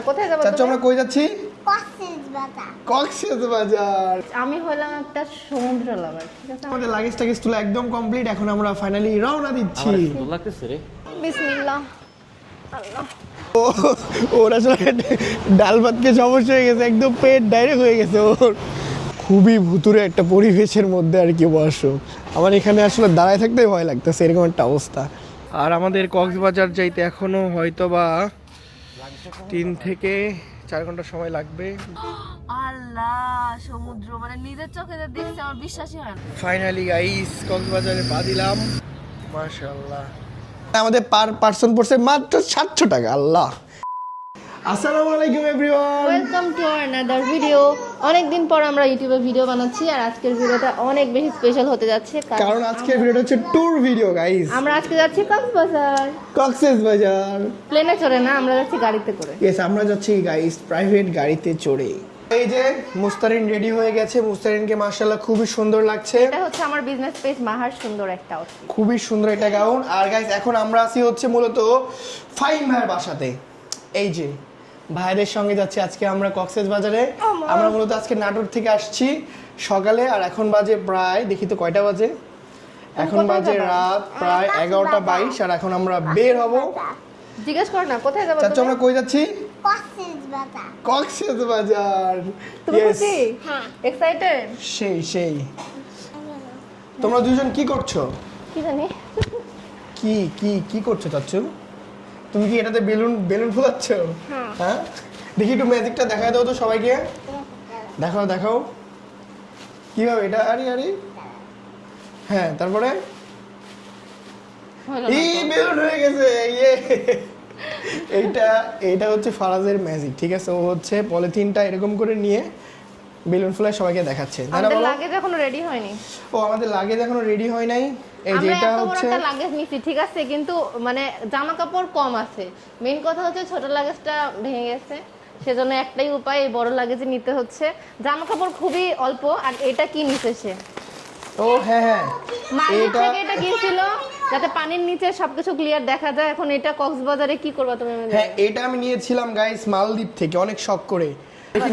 কোথায় যাব? চাচু আমরা কই যাচ্ছি? কক্সবাজার। কক্সবাজার। আমি হলাম একটা সমুদ্র লাভার, ঠিক আছে? আমাদের লাগেজ টাগেজ তুলে একদম কমপ্লিট। এখন আমরা ফাইনালি রওনা দিচ্ছি। সুন্দর লাগতেছে রে। বিসমিল্লাহ। আল্লাহ। ওর আসলে ডাল ভাতকে সমস্যা হয়ে গেছে, একদম পেট ডাইরেক্ট হয়ে গেছে ওর। খুবই ভুতুরে একটা পরিবেশের মধ্যে আর কি বসো। আমার এখানে আসলে দাঁড়ায় থাকতে ভয় লাগতেছে, এরকম একটা অবস্থা। আর আমাদের কক্সবাজার যাইতে এখনো হয়তো বা 3 থেকে 4 ঘন্টা সময় লাগবে। আল্লাহ, সমুদ্র মানে নিজের চোখে দেখছি আমার বিশ্বাসই হয় না। ফাইনালি গাইস কক্সবাজারে পা দিলাম। মাশাআল্লাহ। আমাদের পার পারসন পড়ছে মাত্র 700 টাকা। আল্লাহ। আসসালামু আলাইকুম everyone. Welcome to another video. অনেকদিন পর আমরা ইউটিউবে ভিডিও বানাচ্ছি, আর আজকের ভিডিওটা অনেক বেশি স্পেশাল হতে যাচ্ছে কারণ আজকের ভিডিওটা হচ্ছে ট্যুর ভিডিও গাইস। আমরা আজকে যাচ্ছি কক্সবাজার। কক্সবাজার প্লেনে চড়ে না, আমরা যাচ্ছি গাড়িতে করে। ইয়েস, আমরা যাচ্ছি গাইস প্রাইভেট গাড়িতে চড়ে। এই যে মুস্তারিন রেডি হয়ে গেছে। মুস্তারিনকে মাশাআল্লাহ খুবই সুন্দর লাগছে। এটা হচ্ছে আমার বিজনেস পেজ মাহার সুন্দর একটা আউটফিট। খুবই সুন্দর একটা গাউন। আর গাইস এখন আমরা আছি হচ্ছে মূলত ফাইম ভাইয়ের বাসাতে। এই যে ভাইদের সঙ্গে যাচ্ছি আজকে আমরা কক্সবাজারে। আমরা মূলত আজকে নাটোর থেকে আসছি সকালে, আর এখন বাজে প্রায়, দেখি তো কয়টা বাজে, এখন বাজে রাত প্রায় 11:22। আর এখন আমরা বের হব। জিজ্ঞেস কর না কোথায় যাবো? চাচু আমরা কই যাচ্ছি? কক্সবাজার। কক্সবাজার। তুমি Yes. খুশি? হ্যাঁ, এক্সাইটেড? সেই তোমরা দুজন কি করছো? কি জানি কি কি কি করছো চাচু? তুমি কি এটাতে বেলুন বেলুন ফুলাচ্ছ? হ্যাঁ, দেখি একটু ম্যাজিকটা দেখায় দাও তো সবাইকে। দেখাও কিভাবে এটা? আরে হ্যাঁ, তারপরে হলো এই বেলুন হয়ে গেছে। ইয়ে এইটা হচ্ছে ফারাজের ম্যাজিক, ঠিক আছে? ও হচ্ছে পলিথিনটা এরকম করে নিয়ে বেলুন ফুলায় সবাইকে দেখাচ্ছে। আমাদের লাগেজ এখনো রেডি হয়নি। ও আমাদের লাগেজ এখনো রেডি হয় নাই। এই যে আমরা এটা এত বড় হচ্ছে একটা লাগেজ নিছি, ঠিক আছে, কিন্তু মানে জামা কাপড় কম আছে। মেইন কথা হচ্ছে ছোট লাগেজটা ভেঙে গেছে, সেজন্য একটাই উপায় এই বড় লাগেজে নিতে হচ্ছে। জামা কাপড় খুবই অল্প। আর এটা কি নিছে সে? ও হ্যাঁ, মার্কেট থেকে এটা কিনছিল যাতে পানির নিচে সবকিছু ক্লিয়ার দেখা যায়। এখন এটা কক্সবাজারে কি করবা তুমি? হ্যাঁ, এটা আমি নিয়েছিলাম গাইস মালদ্বীপ থেকে, অনেক শখ করে।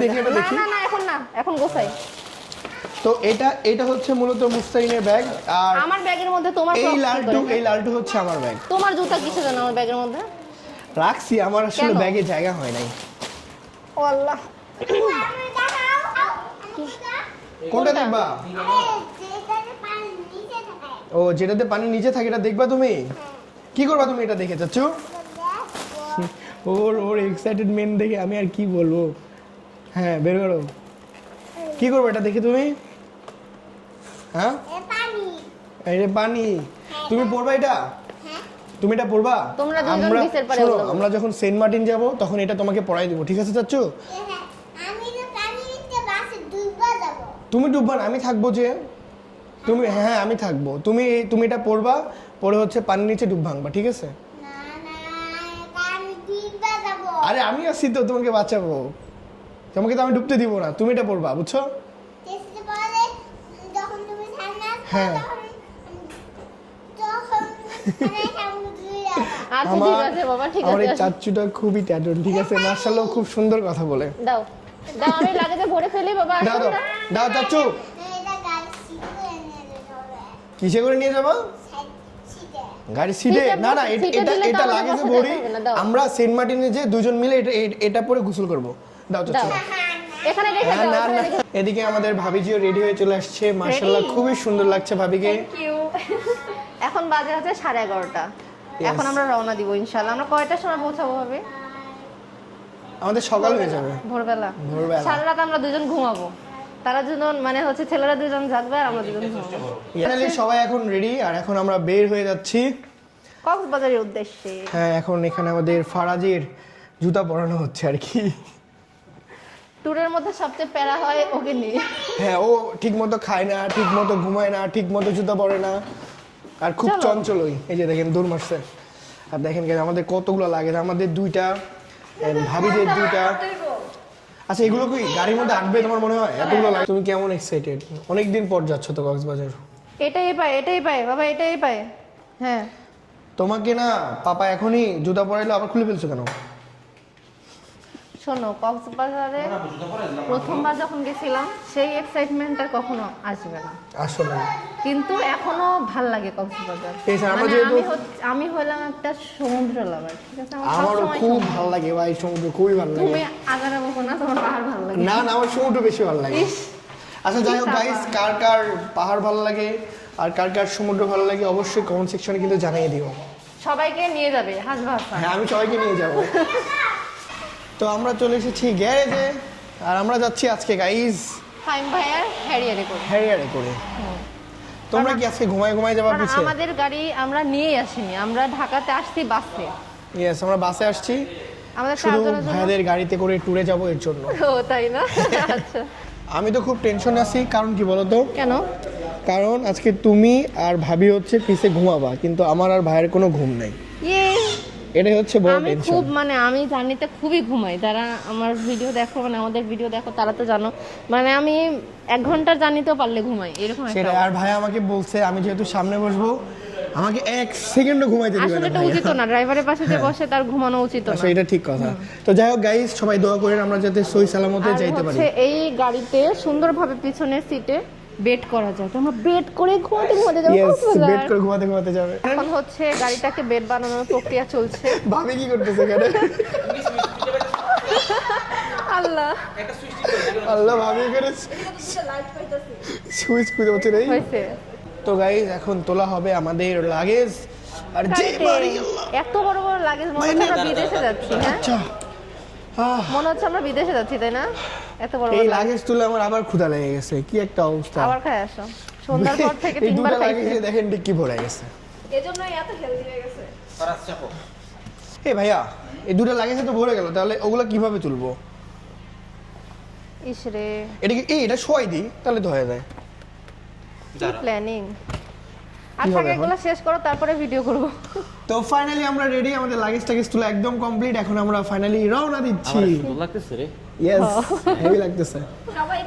দেখি এটা দেখি। না এখন না, এখন গোছাই। তো এটা হচ্ছে মূলত মুস্তারিনের ব্যাগ। আর আমার ব্যাগের মধ্যে তোমার এই লালটু হচ্ছে আমার ব্যাগ। তোমার জুতা কিসে জানো আমার ব্যাগের মধ্যে? রাখছি, আমার আসলে কেন? ব্যাগে জায়গা হয় নাই। ও আল্লাহ, কোনটা দেখবা? ও যেটাতে পানি নিচে থাকে এটা দেখবা তুমি? কি করবা তুমি এটা দেখে চাচ্ছু? ওর এক্সাইটেডমেন্ট দেখে আমি আর কি বলবো। হ্যাঁ, বের করো। কি করবে এটা দেখে তুমি? হ্যাঁ, এটা পানি। তুমি পড়বা এটা? তুমি এটা পড়বা? তোমরা দুজন বিচের পারে শোনো, উঠো। আমরা যখন সেন্ট মার্টিন যাব তখন এটা তোমাকে পড়াই দেবো, ঠিক আছে চাচ্ছু? তুমি ডুববা না, আমি থাকবো যে। তুমি হ্যাঁ, আমি থাকবো। তুমি এটা পড়বা, পড়ে হচ্ছে পানির নিচে ডুব ভাঙবা, ঠিক আছে? আরে আমি আসছি তো তোমাকে বাঁচাবো। তোমাকে তো আমি ডুবতে দিব না, তুমি এটা পড়বা, বুঝছো? হ্যাঁ। আচ্ছা ঠিক আছে বাবা, ঠিক আমার এই আছে। চাচ্চুটা খুবই ট্যাটন, ঠিক আছে? মাশাআল্লাহ খুব সুন্দর কথা বলে। দাও আমি লাগেজে ভরে ফেলি বাবা। দাও আসুন না। দাও চাচ্চু। কিসে করে নিয়ে যাবো? গাড়ি সিটে? না সিটে এটা দিলে তো এটা আমাদের লাগেজে বসে ভরি। থাকবে না, দাও। আমরা সেন্ট মার্টিনে যে দুজন মিলে এটা পরে গোসল করব। দাও চাচ্চু। এখানে রেখে দাও, না এখানে রেখে দাও। এদিকে আমাদের ভাবিজিও রেডি হয়ে চলে আসছে। মাশাআল্লাহ খুবই সুন্দর লাগছে ভাবিকে। Thank you. এখন বাজে হচ্ছে 11:30। এখন আমরা রওনা দিব ইনশাআল্লাহ। আমরা কয়টার সময় পৌঁছাবো হবে? আমাদের সকাল হয়ে যাবে। ভোরবেলা। ভোরবেলা। সারা রাত আমরা দুজন ঘুমাবো। তারা দুজন মানে হচ্ছে ছেলেরা দুজন জাগবে আর আমরা দুজন ঘুমাবো। ফাইনালি সবাই এখন রেডি, আর এখন আমরা বের হয়ে যাচ্ছি কক্সবাজারের উদ্দেশ্যে। হ্যাঁ, এখন এখানে আমাদের ফারাজের জুতা পরানো হচ্ছে আর কি। ট্যুরের মধ্যে সবচেয়ে প্যারা হয় ওকে নিয়ে। হ্যাঁ, ও ঠিক মতো খায় না, ঠিক মতো ঘুমায় না, ঠিক মতো জুতা পরে না, আর খুব চলো। চঞ্চলই। এই যে দেখেন দৌড় মারছে। আর দেখেন কেন আমাদের কতগুলো লাগে, আমাদের দুইটা, ভাবিদের দুইটা। আচ্ছা, এগুলো কি গাড়ির মধ্যে আটবে তোমার মনে হয়? এতগুলো লাগে। তুমি কেমন এক্সাইটেড? অনেকদিন পর যাচ্ছ তো কক্সবাজার। এটাই পায় বাবা, এটাই পায়। হ্যাঁ, তোমাকে না পাপা এখনই জুতা পরাইলো, আবার খুলে ফেলছো কেন? শোনো, কক্সবাজারে প্রথমবার যখন গেছিলাম সেই এক্সাইটমেন্ট আর কখনো আসবে না আসলে কিন্তু এখনো ভাল লাগে কক্সবাজার। এই যে আমরা মানে যেহেতু- আমি হলাম একটা সমুদ্র লাভার, ঠিক আছে? আমার আমারও সবসময় খুব সমুদ্র। ভালো লাগে ভাই, সমুদ্র খুবই ভালো লাগে। তুমি আগারা বকো না, তোমার পাহাড় ভালো লাগে। না না, আমার সমুদ্র বেশি ভালো লাগে। ইস, আচ্ছা যাই হোক গাইস, কার কার পাহাড় ভালো লাগে আর কার কার সমুদ্র ভালো লাগে অবশ্যই কমেন্ট সেকশনে কিন্তু জানিয়ে দিও। সবাইকে নিয়ে যাবে হাসবা হাসবা। হ্যাঁ, আমি সবাইকে নিয়ে যাব। তো আমরা চলে এসেছি গ্যারেজে আর আমরা যাচ্ছি আজকে গাইস ফাইম ভাইয়ার হ্যারিয়ারে করে। হ্যারিয়ারে করে। তোমরা কি আজকে ঘুমায় যাবার কারণ পিছে? আমাদের গাড়ি আমরা নিয়েই আসিনি, আমরা ঢাকাতে আসছি বাসে। ইয়েস, আমরা বাসে আসছি আমাদের শুধু চারজনের জন্য। ভাইদের গাড়িতে করে ট্যুরে যাব এর জন্য। ও তাই না? আচ্ছা, আমি তো খুব টেনশনে আছি, কারণ কি বলতো? কেন? কারণ আজকে তুমি আর ভাবি হচ্ছে পিছে ঘুমাবা, কিন্তু আমার আর ভাইয়ের কোনো ঘুম নাই। ইয়ে, এটাই হচ্ছে বড় আমি টেনশন। খুব মানে আমি জার্নিতে খুবই ঘুমাই। যারা আমার ভিডিও দেখো, মানে আমাদের ভিডিও দেখো, তারা তো জানো মানে আমি 1 ঘন্টার জার্নিতেও পারলে ঘুমাই, এরকম একটা সেটা আর ভাই আমাকে বলছে আমি যেহেতু সামনে বসবো আমাকে 1 সেকেন্ডও ঘুমাইতে দিবে আসলে না এটা ভাই। উচিত না, ড্রাইভারের পাশে যে বসে তার ঘুমানো উচিত না। আচ্ছা, এটা ঠিক কথা। তো যাই হোক গাইস, সবাই দোয়া করেন আমরা যাতে সহি সালামতে আর যাইতে পারি। হচ্ছে এই গাড়িতে সুন্দরভাবে পিছনের সিটে বেড করা যায়, তো আমরা বেড করে ঘুমাতে যাবো ইয়েস, কক্সবাজার। বেড করে ঘুমাতে যাবে। এখন হচ্ছে গাড়িটাকে বেড বানানোর প্রক্রিয়া চলছে। ভাবি কি করতেছে এখানে? আল্লাহ, আল্লাহ, ভাবি এখানে সুইচ খুঁজে পাচ্ছে না। হয়েছে তো গাইস, এখন তোলা হবে আমাদের লাগেজ আর যে গাড়িতে বাড়ি আল্লাহ। এত বড় বড় লাগেজ, মনে হচ্ছে আমরা বিদেশে যাচ্ছি। হ্যাঁ, আচ্ছা, মনে হচ্ছে আমরা বিদেশে যাচ্ছি, তাই না? এত বড় এই বড় লাগেজ তুলে আমার আবার ক্ষুধা লেগে গেছে, কি একটা অবস্থা। আবার খাই আসো, সন্ধ্যার পর থেকে এই 3 বার দুটো খাইছি। লাগেজে দেখেন ডিক্কি ভরে গেছে। এজন্যই এত হেলদি হয়ে গেছে। এই ভাইয়া, এই দুটো লাগেজে তো ভরে গেল, তাহলে ওগুলো কিভাবে তুলবো? ইসরে, এটা শোয়াই দিই তাহলে তো হয়ে যায়। কি প্ল্যানিং। কি আচ্ছা, হবে এখন? এগুলো শেষ করো, তারপরে ভিডিও করব। তো ফাইনালি আমরা রেডি, আমাদের লাগেজ টাগেজ তুলে একদম কমপ্লিট। এখন আমরা ফাইনালি রওনা দিচ্ছি। সুন্দর লাগতেছে রে। ইয়েস, হেভি লাগতেছে।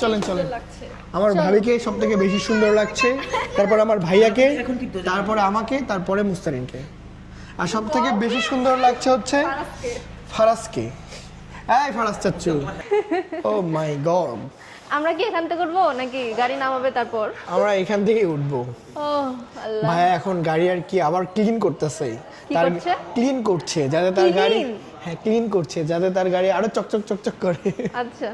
চলেন আমার ভাবিকে সব থেকে বেশি সুন্দর লাগছে, তারপর আমার ভাইয়াকে, তারপরে আমাকে, তারপরে মুস্তারিনকে, আর সব থেকে বেশি সুন্দর লাগছে হচ্ছে ফারাজকে। এই ফারাজ চাচ্চু, ও মাই গড। আমরা কি এখান থেকে করবো নাকি গাড়ি নামাবে তারপর? আমরা এখান থেকে উঠবো। ও আল্লাহ, ভাইয়া এখন গাড়ি আর কি আবার ক্লিন করতেছে, কি তার করছে? ক্লিন করছে যাতে তার গাড়ি, Clean? হ্যাঁ ক্লিন করছে যাতে তার গাড়ি আরো চকচক চকচক করে। আচ্ছা,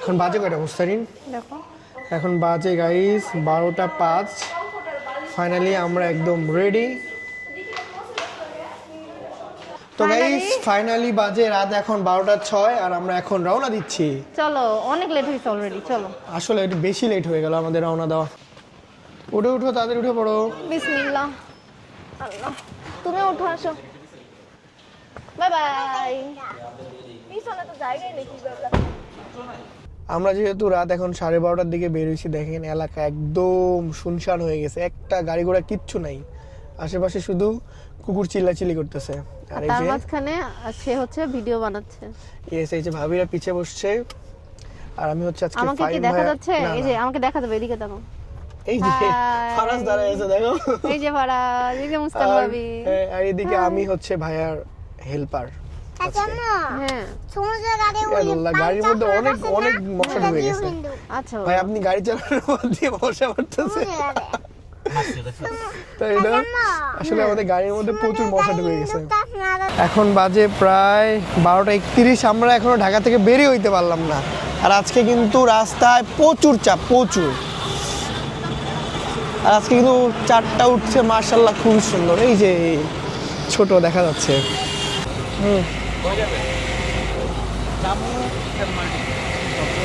এখন বাজে কয়টা মুস্তারিন? দেখো এখন বাজে গাইস 12টা 5। ফাইনালি আমরা একদম রেডি। তো গাইস ফাইনালি বাজে রাত এখন 12টা 6 আর আমরা এখন রওনা দিচ্ছি। চলো, অনেক লেট হয়েছে অলরেডি, চলো। আসলে একটু বেশি লেট হয়ে গেল আমাদের রওনা দেওয়া। উঠে উঠো, তাদের উঠে পড়ো। বিসমিল্লাহ, আল্লাহ, তুমি উঠো, আসো, বাই বাই। পিছনে তো জায়গাই নেই, কি ব্যাপার? আমরা যেহেতু রাত এখন 12:30টার দিকে বের হয়েছি, দেখেন এলাকা একদম শুনশান হয়ে গেছে, একটা গাড়ি ঘোড়া কিচ্ছু নাই, আশেপাশে শুধু কুকুর চিল্লাচিল্লি করতেছে। আর এই তার যে মাঝখানে সে হচ্ছে ভিডিও বানাচ্ছে। এই যে ভাবিরা পিছে বসছে আর আমি হচ্ছে আজকে আমাকে কি ফাইন দেখা ভাইয়া- যাচ্ছে? না, এই না। যে আমাকে দেখা যাবে, এদিকে দেখো। এই যে Hi. ফারাজ দাঁড়ায় আছে দেখো। এই যে ফারাজ, এই যে মুস্কান আর- ভাবি। হ্যাঁ, আর এদিকে আমি হচ্ছে ভাইয়ার হেল্পার। হ্যাঁ, গাড়ির মধ্যে অনেক অনেক মশা ঢুকে গেছে। আচ্ছা ভাই আপনি গাড়ি চালানোর মধ্যে মশা পড়তেছে, তাই না? আসলে আমাদের গাড়ির মধ্যে প্রচুর মশা ঢুকে গেছে। এখন বাজে প্রায় 12:31, আমরা এখনো ঢাকা থেকে বেরিয়ে হইতে পারলাম না। আর আজকে কিন্তু রাস্তায় প্রচুর চাপ, প্রচুর। আর আজকে কিন্তু 4টা উঠছে মাশাআল্লাহ, খুব সুন্দর। এই যে ছোট দেখা যাচ্ছে।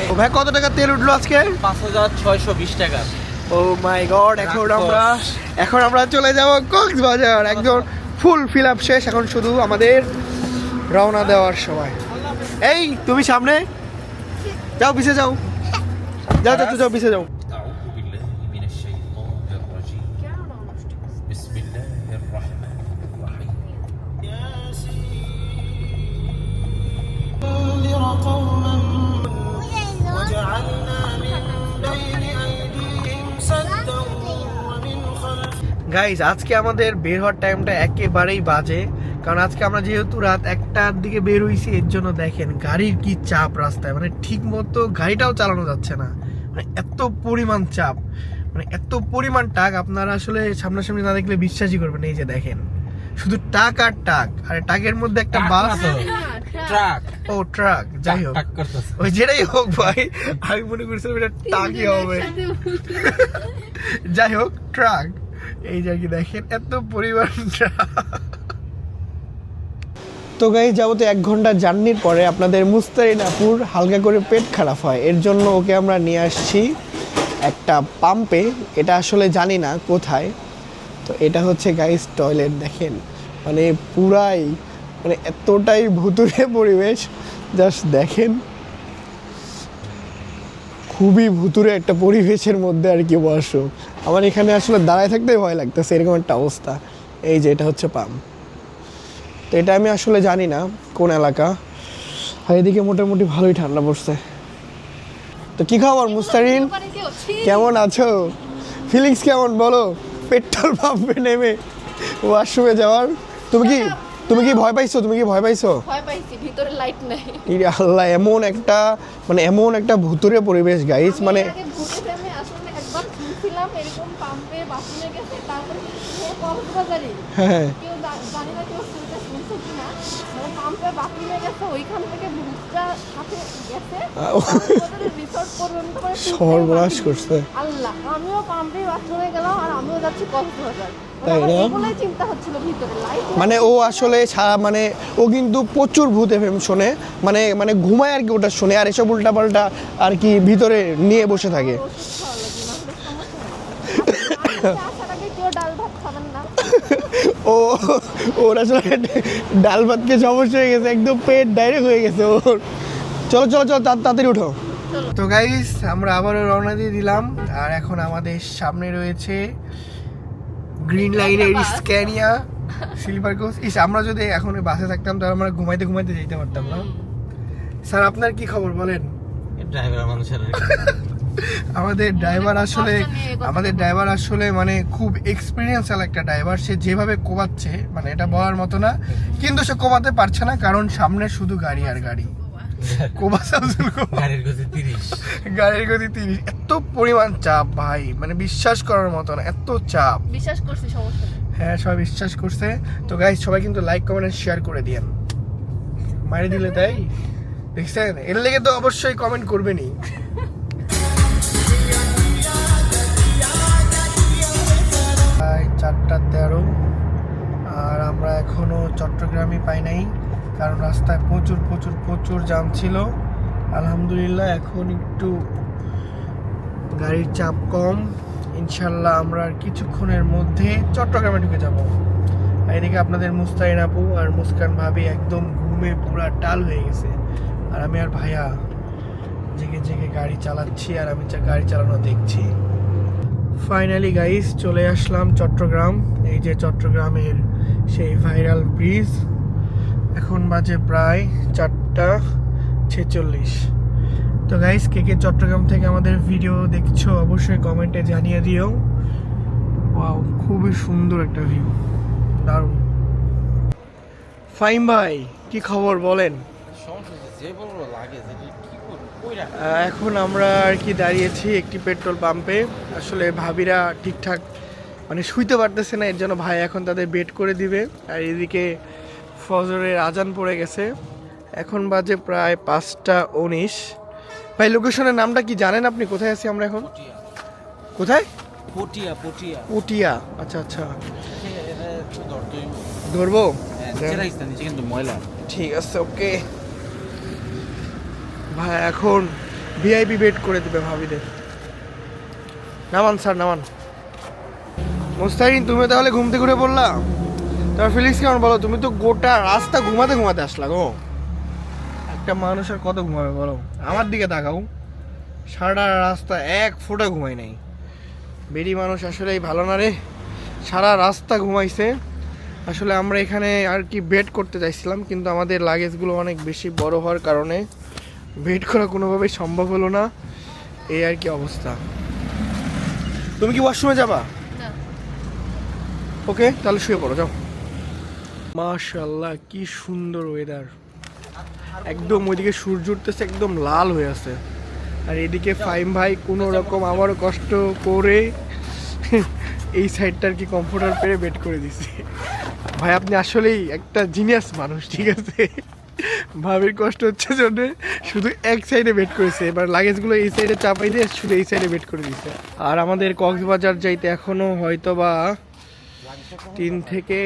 ও ভাই কত টাকা তেল উঠলো আজকে? 5620 টাকা। ও মাই গড, এখন আমরা চলে যাব কক্সবাজার। একদম ফুল ফিল আপ শেষ, এখন শুধু আমাদের রওনা দেওয়ার সময়। এই তুমি সামনে যাও, পিছে যাও, যাও যাও যাও, পিছে যাও। أعوذ بالله من الشيطان الرجيم. بسم الله الرحمن الرحيم. لينذر قوما وجعلنا من بين أيديهم سدا ومن خلفهم গাইস আজকে আমাদের বের হওয়ার টাইমটা একেবারেই বাজে, কারণ আজকে আমরা যেহেতু রাত 1টার দিকে বের হইছি, এর জন্য দেখেন গাড়ির কি চাপ রাস্তায়, মানে ঠিক মতো গাড়িটাও চালানো যাচ্ছে না, মানে এত পরিমাণ চাপ, মানে এত পরিমাণ টাক আপনারা আসলে সামনাসামনি না দেখলে বিশ্বাসই করবেন। এই যে দেখেন শুধু টাক আর টাক, আর টাকের মধ্যে একটা বাস, ট্রাক ও ট্রাক, যাই হোক টাক করতেছে। ওই যেটাই হোক ভাই, আমি মনে করছিলাম এটা টাকই হবে, যাই হোক ট্রাক। এই যে আর কি দেখেন এত পরিমাণ ট্রাক। তো গাইস যাবতীয় 1 ঘন্টা জার্নির পরে আপনাদের মুস্তারিন আপুর হালকা করে পেট খারাপ হয়, এর জন্য ওকে আমরা নিয়ে আসছি একটা পাম্পে। এটা আসলে জানি না কোথায়, তো এটা হচ্ছে গাইস টয়লেট। দেখেন মানে পুরাই মানে এতটাই ভুতুড়ে পরিবেশ, জাস্ট দেখেন খুবই ভুতুড়ে একটা পরিবেশের মধ্যে আর কি বসো। আমার এখানে আসলে দাঁড়ায় থাকতেই ভয় লাগতেছে, এরকম একটা অবস্থা। এই যে এটা হচ্ছে পাম্প, তো এটা আমি আসলে জানি না কোন এলাকা। আর এদিকে মোটামুটি ভালোই ঠান্ডা পড়ছে। তো কি খবর মুস্তারিন, কেমন আছো? ফিলিংস কেমন বলো পেট্রোল পাম্পে নেমে ওয়াশরুমে যাওয়ার? তুমি কি ভয় পাইছো? ভয় পাইছি, ভিতরে লাইট নাই। ইরে আল্লাহ, এমন একটা ভুতুরে পরিবেশ গাইস, মানে আগে ঘুরে আমি আসলে একবার শুনছিলাম এরকম পাম্পে বাথরুমে গেছে, তারপরে কক্সবাজারে হ্যাঁ কেউ জানি না কেউ শুনছে কিনা, মানে পাম্পে বাথরুমে গেছে, ওইখান থেকে ভূতটা সাথে গেছে রিসর্ট পর্যন্ত করে সর্বনাশ করছে। আল্লাহ, আমিও পাম্পে বাথরুমে গেলাম আর আমিও যাচ্ছি কক্সবাজার। তাই না? এগুলোই চিন্তা হচ্ছিল ভিতরে লাইট, মানে ও আসলে মানে ও কিন্তু প্রচুর ভূত এফএম শোনে, মানে ঘুমায় আর কি ওটা শোনে, আর এসব উল্টাপাল্টা আর কি ভিতরে নিয়ে বসে থাকে। আসার আগে কেউ ডাল ভাত খাবেন না। ওর আসলে ডাল ভাত খেয়ে সমস্যা হয়ে গেছে, একদম পেট ডাইরেক্ট হয়ে গেছে ওর। চলো তাড়াতাড়ি উঠো। তো গাইস আমরা আবারও রওনা দিয়ে দিলাম, আর এখন আমাদের সামনে রয়েছে গ্রিন লাইনের স্ক্যানিয়া সিলভার কোচ। আমরা যদি এখন ওই বাসে থাকতাম তাহলে আমরা ঘুমাইতে যেতে পারতাম না। স্যার আপনার কি খবর বলেন? ড্রাইভার মানুষের আমাদের ড্রাইভার আসলে মানে খুব এক্সপিরিয়েন্সিয়াল একটা ড্রাইভার। সে যেভাবে কোবাচ্ছে মানে এটা বলার মতো না, কিন্তু সে কোবাতে পারছে না কারণ সামনে শুধু গাড়ি আর গাড়ি। গাড়ির গতি 30, এত পরিমাণ চাপ ভাই, মানে বিশ্বাস করার মতো না, এত চাপ। বিশ্বাস করছি, সমস্যা নেই। হ্যাঁ সবাই বিশ্বাস করছে। তো গাইস সবাই কিন্তু লাইক কমেন্ট শেয়ার করে দিয়েন, মারি দিলে তাই দেখছেন, এর লেগে তো অবশ্যই কমেন্ট করবেনই। 4:13 আর আমরা এখনো চট্টগ্রামই পাই নাই, কারণ রাস্তায় প্রচুর জ্যাম ছিল। আলহামদুলিল্লাহ এখন একটু গাড়ির চাপ কম, ইনশাল্লাহ আমরা আর কিছুক্ষণের মধ্যে চট্টগ্রামে ঢুকে যাব। এদিকে আপনাদের মুস্তারিন আপু আর মুস্কান ভাবি একদম ঘুমে পুরা টাল হয়ে গেছে, আর আমি আর ভাইয়া জেগে গাড়ি চালাচ্ছি, আর আমি গাড়ি চালানো দেখছি। ফাইনালি গাইস চলে আসলাম চট্টগ্রাম। এই যে চট্টগ্রামের সেই ভাইরাল ব্রিজ। এখন বাজে প্রায় 4:46। তো গাইস কে চট্টগ্রাম থেকে আমাদের ভিডিও দেখছো অবশ্যই কমেন্টে জানিয়ে দিও। ওয়াও, খুবই সুন্দর একটা ভিউ, দারুণ। ফাইম ভাই কি খবর বলেন? এখন আমরা আর কি দাঁড়িয়েছি একটি পেট্রোল পাম্পে। আসলে ভাবিরা ঠিকঠাক মানে শুইতে পারতেছে না, এর জন্য ভাই এখন তাদের বেড করে দিবে। আর এদিকে ফজরের আজান পড়ে গেছে, এখন বাজে প্রায় 5:19। ভাই লোকেশনের নামটা কি জানেন আপনি? কোথায় আছি আমরা এখন? কোথায়? পটিয়া। আচ্ছা ধরবো, কিন্তু ময়লা। ঠিক আছে ওকে ভাই, এখন ভিআইপি বেড করে দিবে ভাবিদের। নামান স্যার নামান। মুস্তারিন তুমি তাহলে ঘুমতে ঘুরে পড়লা? তোমার ফিলিংস কেমন বলো? তুমি তো গোটা রাস্তা ঘুমাতে আসলা গো। একটা মানুষ আর কত ঘুমাবে বলো? আমার দিকে তাকাও, সারা রাস্তা এক ফোঁটা ঘুমাই নাই। বেরি মানুষ আসলেই ভালো না রে, সারা রাস্তা ঘুমাইছে। আসলে আমরা এখানে আর কি বেড করতে চাইছিলাম, কিন্তু আমাদের লাগেজগুলো অনেক বেশি বড় হওয়ার কারণে বেড করা কোনোভাবেই সম্ভব হলো না। এই আর কি অবস্থা। তুমি কি ওয়াশরুমে যাবা? না। ওকে তাহলে শুয়ে পড়ো, যাও। মাশাআল্লাহ কি সুন্দর ওয়েদার, একদম ওইদিকে সূর্য উঠতেছে একদম লাল হয়ে আছে, আর এদিকে ফাইম ভাই কোনো রকম আবারও কষ্ট করে এই সাইডটা আর কি কমফোর্টার পেরে বেড করে দিছে। ভাই আপনি আসলেই একটা জিনিয়াস মানুষ, ঠিক আছে। ভাবির কষ্ট হচ্ছে জন্য শুধু এক সাইডে বেড করেছে, এবার লাগেজগুলো এই সাইডে চাপাই দিয়ে শুধু এই সাইডে বেড করে দিছে। আর আমাদের কক্সবাজার যাইতে এখনো হয়তো বা 3 থেকে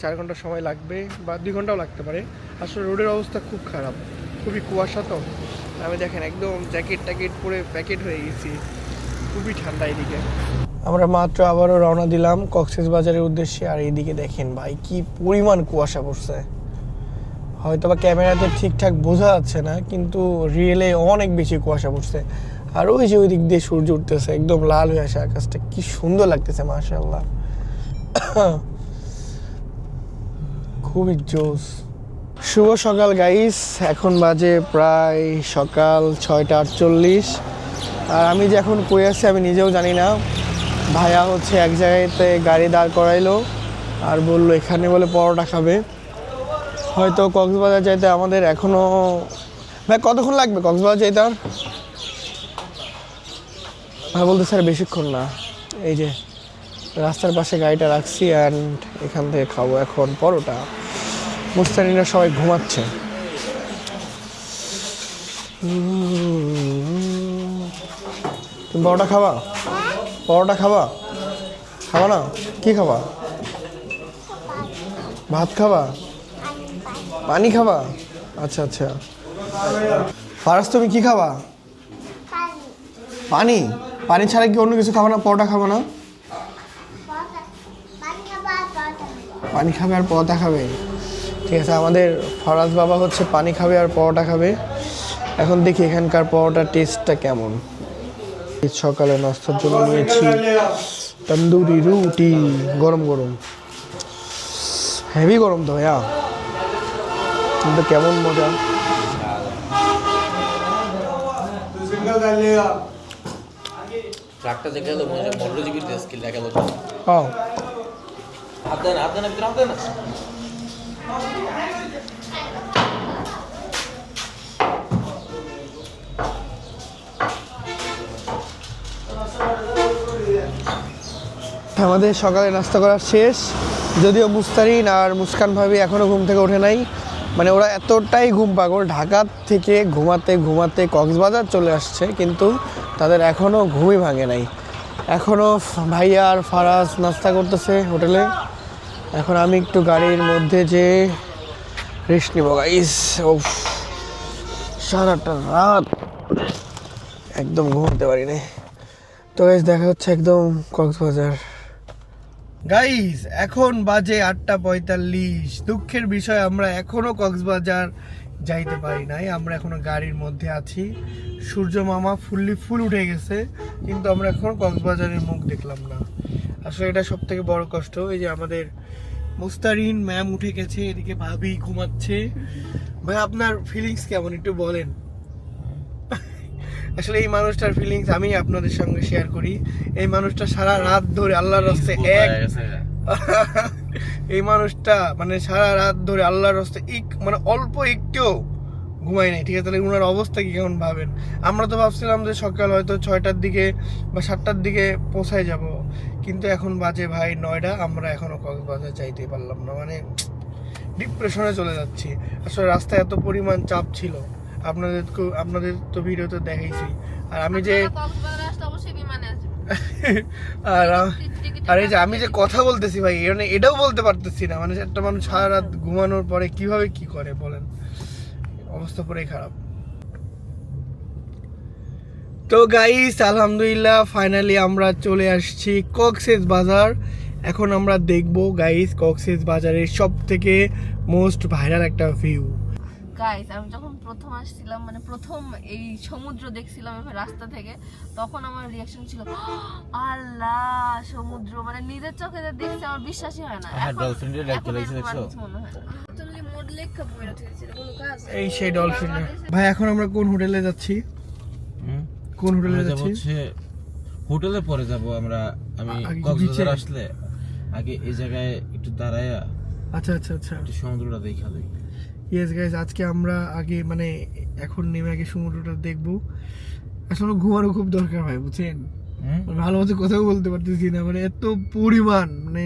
4 ঘন্টা সময় লাগবে, বা 2 ঘন্টাও লাগতে পারে। আসলে রোডের অবস্থা খুব খারাপ, খুবই কুয়াশা, তো আমি দেখেন একদম জ্যাকেট ট্যাকেট পরে প্যাকেট হয়ে গেছি, খুবই ঠান্ডা এদিকে। আমরা মাত্র আবারও রওনা দিলাম কক্সবাজারের উদ্দেশ্যে, আর এইদিকে দেখেন ভাই কি পরিমাণ কুয়াশা পড়ছে। হয়তো বা ক্যামেরাতে ঠিকঠাক বোঝা যাচ্ছে না, কিন্তু রিয়েলে অনেক বেশি কুয়াশা পড়ছে। আর ওই যে ওই দিক দিয়ে সূর্য উঠতেছে, একদম লাল হয়ে আসে আকাশটা, কি সুন্দর লাগতেছে মাশাআল্লাহ, খুবই জোস। শুভ সকাল গাইস, এখন বাজে প্রায় সকাল 6:48, আর আমি যে এখন কই আছি আমি নিজেও জানি না। ভাইয়া হচ্ছে এক জায়গাতে গাড়ি দাঁড় করাইলো আর বললো এখানে বলে পরোটা খাবে। হয়তো কক্সবাজার যাইতে আমাদের এখনো, ভাই কতক্ষণ লাগবে কক্সবাজার যাইতে? আর ভাই বলতে স্যার বেশিক্ষণ না, এই যে রাস্তার পাশে গাড়িটা রাখছি, অ্যান্ড এখান থেকে খাবো এখন পরোটা। মুস্তানিরা সবাই ঘুমাচ্ছে। তুমি পরোটা খাবা? পরোটা খাবা? খাবা না? কি খাবা? ভাত খাবা? পানি খাবা? আচ্ছা আচ্ছা। ফারাজ তুমি কি খাবা? পানি? পানি ছাড়া কি অন্য কিছু খাবা না? পরোটা খাবা না? পানি খাবে আর পরোটা খাবে, ঠিক আছে। আমাদের ফরাজ বাবা হচ্ছে পানি খাবে আর পরোটা খাবে। এখন দেখি এখানকার পরোটার টেস্টটা কেমন। সকালে নাস্তার জন্য নিয়েছি তন্দুরি রুটি, গরম গরম, হেভি গরম তো ভাইয়া, কিন্তু কেমন মজা। ট্রাকটা দেখে গেল মোটর জিবির স্কিল দেখা গেল। হ্যাঁ হাত দেন ভিতরে হাত দেন। আমাদের সকালে নাস্তা করা শেষ, যদিও মুস্তারিন আর মুস্কান ভাবি এখনও ঘুম থেকে ওঠে নাই। মানে ওরা এতটাই ঘুম পাগল, ঢাকা থেকে ঘুমাতে ঘুমাতে কক্সবাজার চলে আসছে, কিন্তু তাদের এখনও ঘুমই ভাঙে নাই। এখনও ভাইয়া আর ফারাজ নাস্তা করতেছে হোটেলে। এখন আমি একটু গাড়ির মধ্যে যে রেস্ট নিব গাইস। ও সারাটা রাত একদম ঘুমাতে পারি না। তো গাইস দেখা হচ্ছে একদম কক্সবাজার। গাইস এখন বাজে 8:45। দুঃখের বিষয় আমরা এখনো কক্সবাজার যাইতে পারি নাই, আমরা এখনো গাড়ির মধ্যে আছি। সূর্য মামা ফুল উঠে গেছে, কিন্তু আমরা এখনো কক্সবাজারের মুখ দেখলাম না। আসলে এটা সব থেকে বড় কষ্ট। এই যে আমাদের মুস্তারিন ম্যাম উঠে গেছে, এদিকে ভাবি ঘুমাচ্ছে। ভাই আপনার ফিলিংস কেমন একটু বলেন। আসলে এই মানুষটার ফিলিংস আমি আপনাদের সঙ্গে শেয়ার করি। এই মানুষটা সারা রাত ধরে আল্লাহর রাস্তে এই মানুষটা মানে সারা রাত ধরে আল্লাহর রাস্তে মানে অল্প একটুও ঘুমাই নাই, ঠিক আছে। তাহলে ওনার অবস্থা কি কেমন ভাবেন। আমরা তো ভাবছিলাম যে সকাল হয়তো 6টার দিকে বা 7টার দিকে পৌঁছায় যাব, কিন্তু এখন বাজে ভাই 9টা, আমরা এখনো কক্সবাজার যাইতেই পারলাম না। মানে ডিপ্রেশনে চলে যাচ্ছি। আসলে রাস্তায় এত পরিমাণ চাপ ছিল, আপনাদের তো ভিডিওতে দেখাইছি। আর আমি যে আর এই যে আমি যে কথা বলতেছি ভাই, এটাও বলতে পারতেছি না। মানে একটা মানুষ সারা রাত ঘুমানোর পরে কিভাবে কি করে বলেন, অবস্থা পুরাই খারাপ। তো গাইস আলহামদুলিল্লাহ ফাইনালি আমরা চলে আসছি কক্সবাজার। এখন আমরা দেখবো গাইস কক্সবাজারের সব থেকে মোস্ট ভাইরাল একটা ভিউ। গাইস আমি যখন প্রথম আসছিলাম, মানে প্রথম এই সমুদ্র দেখছিলাম রাস্তা থেকে, তখন আমার রিয়াকশন ছিল আল্লাহ সমুদ্র, মানে নিজের চোখে যে দেখছি আমার বিশ্বাসই হয় না। ডলফিনটা দেখতে লাগছে, দেখছো? এই সেই ডলফিন। ভাই এখন আমরা কোন হোটেলে যাচ্ছি? কোন হোটেলে যাচ্ছি? হোটেলে পরে যাব আমরা। আমি কক্সবাজার আসলে আগে এই জায়গায় একটু দাঁড়ায়া আচ্ছা আচ্ছা আচ্ছা। একটু সমুদ্রটা দেখা দেই। ইয়েস গাইস, আজকে আমরা আগে মানে এখন নেমে আগে সমুদ্রটা দেখবো। আসলে ঘুমানো খুব দরকার হয় বুঝছেন, ভালো মতো কথাও বলতে পারতেছি না, মানে এত পরিমাণ মানে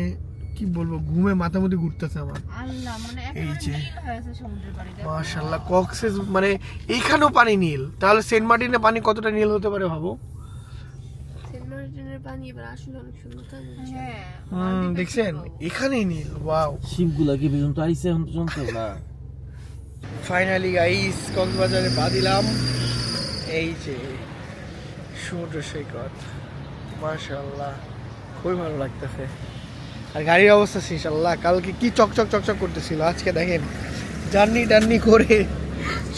কি বলবো, ঘুমে মাথা মধ্যে ঘুরতেছে আমার। আল্লাহ মানে এই যে নীল হয়েছে সমুদ্রের পানিটা। মাশাআল্লাহ, কক্সেস মানে এইখানেও পানি নীল, তাহলে সেন্ট মার্টিনে পানি কতটা নীল হতে পারে ভাবো। সেন্ট মার্টিনের পানি এবার আসলে অনেক সুন্দর থাকে। হ্যাঁ দেখছেন এখানেই নীল, ওয়াও। শিপগুলা কি পর্যন্ত আইছে এখন পর্যন্ত না? ফাইনালি গাইস কক্সবাজারে পা দিলাম। এই যে সমুদ্র সৈকত, মাশাআল্লাহ খুবই ভালো লাগতেছে। আর গাড়ির অবস্থা শেষ, আল্লাহ কালকে কি চকচক চকচক করতেছিল, আজকে দেখেন জার্নি টার্নি করে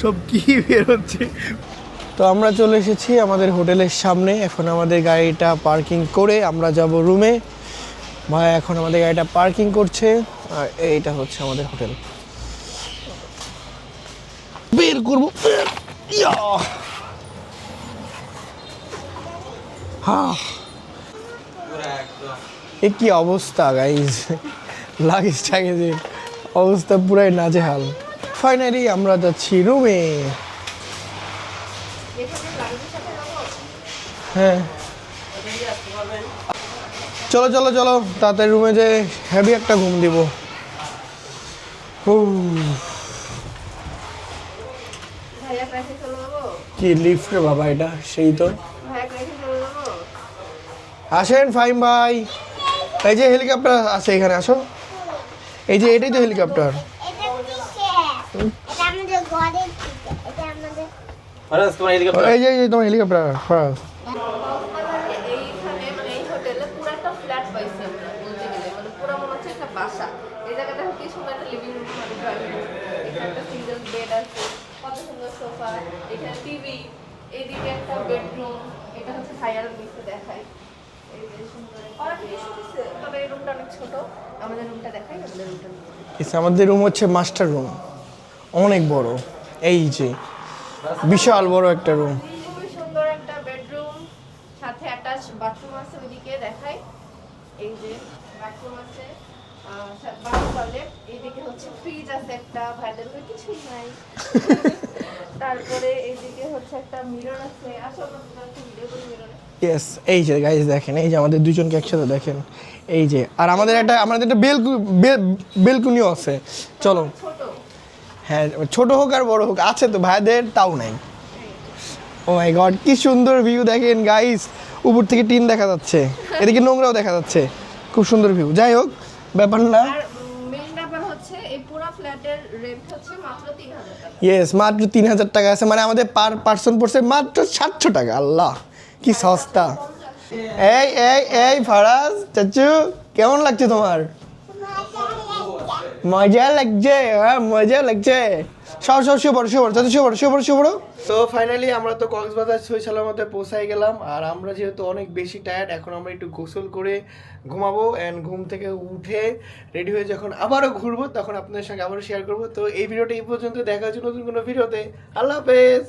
সব কি বের হচ্ছে। তো আমরা চলে এসেছি আমাদের হোটেলের সামনে, এখন আমাদের গাড়িটা পার্কিং করে আমরা যাব রুমে। ভাই এখন আমাদের গাড়িটা পার্কিং করছে, আর এইটা হচ্ছে আমাদের হোটেল। বের করবো, ইয়া হ্যাঁ। এ কি অবস্থা গাইজ, লাগেজ টাগেজের অবস্থা পুরাই নাজেহাল। ফাইনালি আমরা যাচ্ছি রুমে। হ্যাঁ চলো চলো চলো তাড়াতাড়ি রুমে যে হেভি একটা ঘুম দিব। ভাইয়া ক্লাসে চলে যাবো, কি লিফট রে বাবা, এটা সেই তো। ভাইয়া ক্লাসে চলে যাবো। আসেন ফাইম ভাই, এই যে হেলিকপ্টার আছে এখানে, আসো। এই যে এটাই তো হেলিকপ্টার। এটা আমাদের ঘরের থেকে, এটা আমাদের ফারাজ তোমার হেলিকপ্টার। এই যে তোমার হেলিকপ্টার ফারাজ। কক্সবাজারে এইখানে মানে এই হোটেলে পুরো একটা ফ্ল্যাট পাইছি আমরা বলতে গেলে, মানে পুরো মনে হচ্ছে একটা বাসা। এই জায়গাটা কি সুন্দর একটা লিভিং রুম, মানে ড্রয়িং রুম, এখানে একটা সিঙ্গেল বেড আছে, কত সুন্দর সোফা, এখানে টিভি, এইদিকে একটা বেডরুম, এটা হচ্ছে ভাইয়ার নিচে দেখাই। এই যে সুন্দর একটা তবে এই রুমটা অনেক ছোট, আমাদের রুমটা দেখাই, আমাদের রুমটা আমাদের রুম হচ্ছে মাস্টার রুম, অনেক বড়। এই যে বিশাল বড় একটা রুম। খুবই সুন্দর একটা বেডরুম, সাথে অ্যাটাচ বাথরুম আছে, ওইদিকে দেখাই। এই যে বাথরুম আছে, টয়লেট, এইদিকে হচ্ছে ফ্রিজ আছে একটা, ভাইদের ঘরে কিছুই নাই। তারপরে এইদিকে হচ্ছে একটা মিরর আছে, আসলে ভিডিও করে মিররে। ইয়েস, এই যে গাইজ দেখেন, এই যে আমাদের দুজনকে একসাথে দেখেন। এই যে আর আমাদের একটা বেলকুনিও আছে, চলো। ছোট হ্যাঁ ছোট হোক আর বড় হোক আছে তো, ভাইদের তাও নাই। ও মাই গড, কি সুন্দর ভিউ দেখেন গাইস, উপর থেকে টিন দেখা যাচ্ছে, এদিকে নোংরাও দেখা যাচ্ছে, খুব সুন্দর ভিউ। যাই হোক ব্যাপার না। আর মেইন ব্যাপার হচ্ছে এই পুরো ফ্ল্যাটের রেন্ট হচ্ছে মাত্র 3000 টাকা। ইয়েস, মাত্র 3000 টাকা আছে, মানে আমাদের পার পার্সন পড়ছে মাত্র 700 টাকা। আল্লাহ কি সস্তা। এই এই এই ফারাজ চাচু, কেমন লাগছে তোমার? মজা লাগছে, হ্যাঁ মজা লাগছে। সব সব শুয়ে পড়ো শুয়ে পড়ো চাচু, শুয়ে পড়ো শুয়ে পড়ো শুয়ে পড়ো। তো ফাইনালি আমরা তো কক্সবাজার সই সালামতে পৌঁছাই গেলাম, আর আমরা যেহেতু অনেক বেশি টায়ার্ড, এখন আমরা একটু গোসল করে ঘুমাবো, অ্যান্ড ঘুম থেকে উঠে রেডি হয়ে যখন আবারও ঘুরবো তখন আপনাদের সঙ্গে আবারও শেয়ার করবো। তো এই ভিডিওটা এই পর্যন্ত, দেখা হচ্ছে নতুন কোনো ভিডিওতে। আল্লাহ হাফেজ।